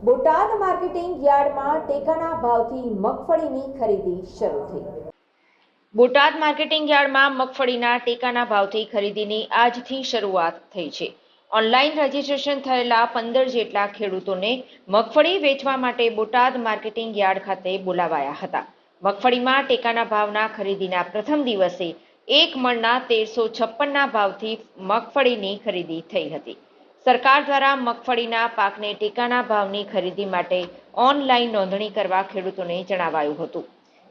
Botad marketing યાર્ડમાં ટેકાના ભાવથી મગફળીની ખરીદી શરૂ થઈ। બોટાદ માર્કેટિંગ યાર્ડમાં મગફળીના ટેકાના ભાવથી ખરીદીની આજથી શરૂઆત થઈ છે। ઓનલાઈન રજીસ્ટ્રેશન થયેલા 15 જેટલા ખેડૂતોને મગફળી વેચવા માટે બોટાદ માર્કેટિંગ યાર્ડ ખાતે બોલાવાયા હતા। મગફળીમાં ટેકાના ભાવના ખરીદીના પ્રથમ દિવસે 1 મણના 1356ના ભાવથી મગફળીની ખરીદી થઈ હતી। સરકાર દ્વારા મગફળીના પાકને ટેકાના ભાવની ખરીદી માટે ઓનલાઈન નોંધણી કરવા ખેડૂતોને જણાવાયું હતું।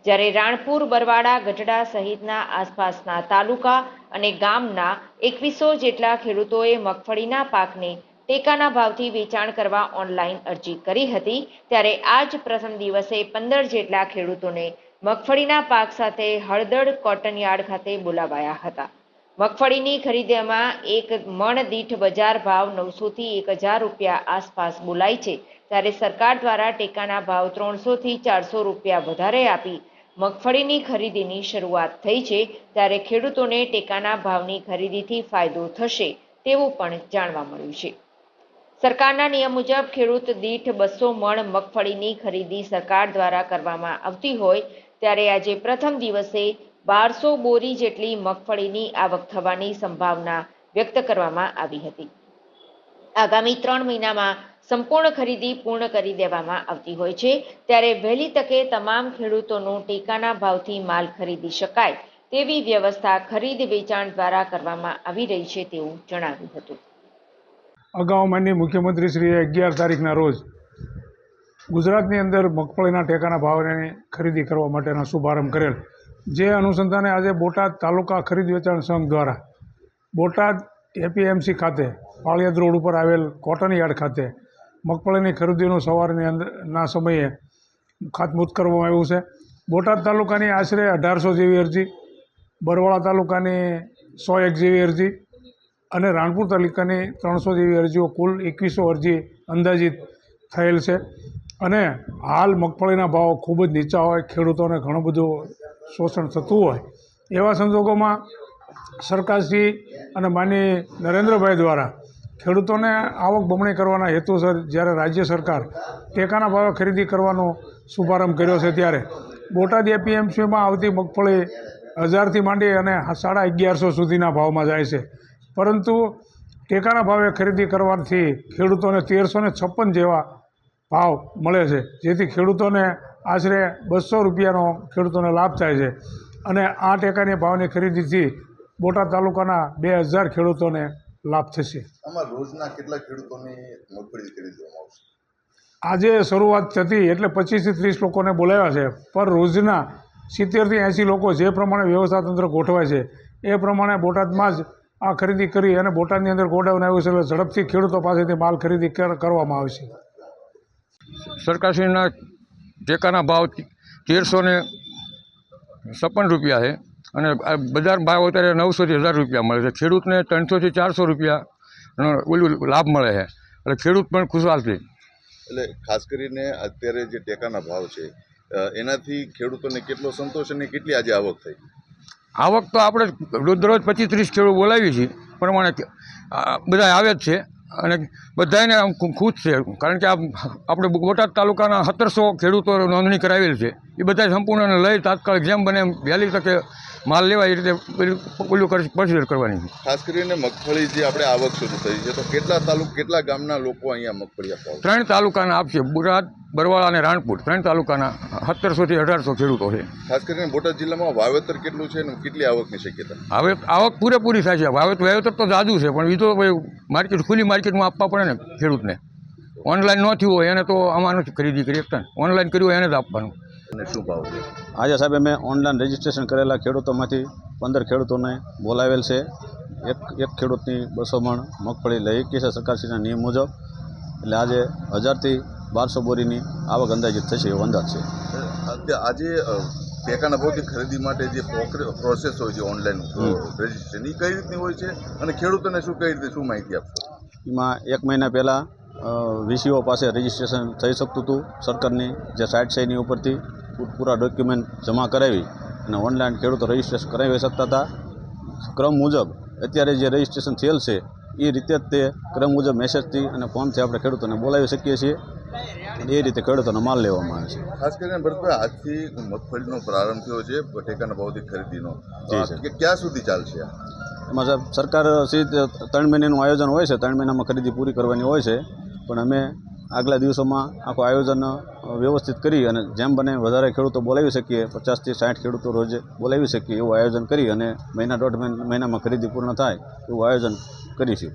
જ્યારે રાણપુર, બરવાડા, ગઢડા સહિતના આસપાસના તાલુકા અને ગામના 2100 જેટલા ખેડૂતોએ મગફળીના પાકને ટેકાના ભાવથી વેચાણ કરવા ઓનલાઈન અરજી કરી હતી। ત્યારે આજ પ્રથમ દિવસે 15 જેટલા ખેડૂતોને મગફળીના પાક સાથે હળદળ કોટન યાર્ડ ખાતે બોલાવાયા હતા। મગફળીની ખરીદીમાં 1 મણ દીઠ બજાર ભાવ 900 થી 1000 રૂપિયા આસપાસ બોલાય છે। ત્યારે સરકાર દ્વારા ટેકાના ભાવ 300 થી 400 રૂપિયા વધારે આપી મગફળીની ખરીદીની શરૂઆત થઈ છે। ત્યારે ખેડૂતોને ટેકાના ભાવની ખરીદીથી ફાયદો થશે તેવું પણ જાણવા મળ્યું છે। સરકારના નિયમ મુજબ ખેડૂત દીઠ 200 મણ મગફળીની ખરીદી સરકાર દ્વારા કરવામાં આવતી હોય ત્યારે આજે પ્રથમ દિવસે 1200 બોરી જેટલી મગફળીની આવક થવાની સંભાવના વ્યક્ત કરવામાં આવી હતી। આગામી 3 મહિનામાં સંપૂર્ણ ખરીદી પૂર્ણ કરી દેવામાં આવતી હોય છે। ત્યારે વહેલી તકે તમામ ખેડૂતોનું ટેકાના ભાવથી માલ ખરીદી શકાય તેવી વ્યવસ્થા ખરીદ વેચાણ દ્વારા કરવામાં આવી રહી છે તેવું જણાવ્યું હતું। અગાઉ માનનીય મુખ્યમંત્રીશ્રીએ 11 તારીખના રોજ ગુજરાતની અંદર મગફળીના ટેકાના ભાવની ખરીદી કરવા માટેનો શુભારંભ કરેલ, જે અનુસંધાને આજે બોટાદ તાલુકા ખરીદ વેચાણ સંઘ દ્વારા બોટાદ એપીએમસી ખાતે પાળિયાદ રોડ ઉપર આવેલ કોટન યાર્ડ ખાતે મગફળીની ખરીદીનું સવારના સમયે ખાતમુહૂર્ત કરવામાં આવ્યું છે। બોટાદ તાલુકાની આશરે 1800 જેવી અરજી, બરવાળા તાલુકાની 101 જેવી અરજી અને રાણપુર તાલુકાની 300 જેવી અરજીઓ, કુલ 2100 અરજી અંદાજિત થયેલ છે। અને હાલ મગફળીના ભાવ ખૂબ જ નીચા હોય, ખેડૂતોને ઘણું બધું શોષણ થતું હોય એવા સંજોગોમાં સરકારશ્રી અને માનનીય નરેન્દ્રભાઈ દ્વારા ખેડૂતોને આવક બમણી કરવાના હેતુસર જ્યારે રાજ્ય સરકાર ટેકાના ભાવે ખરીદી કરવાનો શુભારંભ કર્યો છે, ત્યારે બોટાદ એપીએમસીમાં આવતી મગફળી 1000થી માંડી અને 1150 સુધીના ભાવમાં જાય છે। પરંતુ ટેકાના ભાવે ખરીદી કરવાથી ખેડૂતોને 1356 જેવા ભાવ મળે છે, જેથી ખેડૂતોને આશરે 200 રૂપિયાનો ખેડૂતોને લાભ થાય છે। અને આ ટેકાની ભાવની ખરીદીથી બોટાદ તાલુકાના 2000 ખેડૂતોને લાભ થશે। આમાં રોજના કેટલા ખેડૂતોની મગફળી ખરીદવામાં આવશે? આજે શરૂઆત થતી એટલે 25 થી 30 લોકોને બોલાવ્યા છે, પર રોજના 70 થી 80 લોકો જે પ્રમાણે વ્યવસ્થા તંત્ર ગોઠવાય છે એ પ્રમાણે બોટાદમાં જ આ ખરીદી કરી અને બોટાદની અંદર ગોડાઉન આવ્યું છે, એટલે ઝડપથી ખેડૂતો પાસેથી માલ ખરીદી કરવામાં આવશે। સરકારશ્રીના ટેકાના ભાવ 1356 રૂપિયા છે અને બજાર ભાવ અત્યારે 900 થી 1000 રૂપિયા મળે છે। ખેડૂતને 300 થી 400 રૂપિયાનો લાભ મળે છે, એટલે ખેડૂત પણ ખુશહાલ છે। એટલે ખાસ કરીને અત્યારે જે ટેકાના ભાવ છે એનાથી ખેડૂતોને કેટલો સંતોષ અને કેટલી આજે આવક થઈ? આવક તો આપણે રોજ 25-30 ખેડૂત બોલાવીએ છીએ, પ્રમાણે બધા આવે જ છે અને બધાને ખુશ છે, કારણ કે આપણે બોટાદ તાલુકાના 1700 ખેડૂતો નોંધણી કરાવેલ છે। એ બધા સંપૂર્ણ લઈ તાત્કાલિક જેમ બને વહેલી તકે માલ લેવા એ રીતે પેલું પ્રોસિજર કરવાની છે। ખાસ કરીને મગફળી જે આપણે આવક શરૂ થઈ છે તો કેટલા ગામના લોકો અહીંયા મગફળી આપવા? 3 તાલુકાના આપશે, બોટાદ, બરવાળા અને રાણપુર, 3 તાલુકાના 1700 થી 1800 ખેડૂતો છે। ખાસ કરીને બોટાદ જિલ્લામાં વાવેતર કેટલું છે અને કેટલી આવકની શક્યતા? હવે આવક પૂરેપૂરી થાય છે। વાવેતર તો જાદુ છે, પણ એ તો માર્કેટ ખુલ્લી માર્કેટમાં આપવા પડે ને ખેડૂતને। ઓનલાઈન ન થયું હોય એને તો આમાં નથી ખરીદી કરી શકતા, ઓનલાઈન કર્યું હોય એને જ આપવાનું। અને શું ભાવ છે આજે? સાહેબ અમે ઓનલાઈન રજીસ્ટ્રેશન કરેલા ખેડૂતોમાંથી 15 ખેડૂતોને બોલાવેલ છે। એક ખેડૂતની 200 મણ મગફળી લઈ કે છે સરકારશ્રીના નિયમ મુજબ, એટલે આજે 1000 થી 1200 બોરીની આવક અંદાજિત થશે એવો અંદાજ છે। આજે ટેકાના ભાવથી ખરીદી માટે જે પ્રોસેસ હોય છે ઓનલાઈન રજીસ્ટ્રેશન, એ કઈ રીતની હોય છે અને ખેડૂતોને શું માહિતી આપશો? એમાં 1 મહિના પહેલાં વીસીઓ પાસે રજીસ્ટ્રેશન થઈ શકતું હતું। સરકારની જે સાઇટ છે એની ઉપરથી પૂરા ડોક્યુમેન્ટ જમા કરાવી અને ઓનલાઈન ખેડૂતો રજીસ્ટ્રેશન કરાવી શકતા હતા। ક્રમ મુજબ અત્યારે જે રજીસ્ટ્રેશન થયેલ છે એ રીતે જ તે ક્રમ મુજબ મેસેજથી અને ફોનથી આપણે ખેડૂતોને બોલાવી શકીએ છીએ। અને એ રીતે ખેડૂતોનો માલ લેવામાં આવે છે. ખાસ કરીને ભરતભાઈ આજથી મગફળીનો પ્રારંભ થયો છે ટેકાના ભાવથી ખરીદીનો. જી સર. કે ક્યાં સુધી ચાલશે આ? એમાં સાહેબ સરકાર સીધી 3 મહિનાનું આયોજન હોય છે, 3 મહિનામાં ખરીદી પૂરી કરવાની હોય છે, પણ અમે આગલા દિવસોમાં આખું આયોજન વ્યવસ્થિત કરી અને જેમ બને વધારે ખેડૂતો બોલાવી શકીએ, 50 થી 60 ખેડૂતો રોજ બોલાવી શકીએ એવું આયોજન કરી અને મહિના 1.5 મહિનામાં ખરીદી પૂર્ણ થાય એવું આયોજન કરીશું.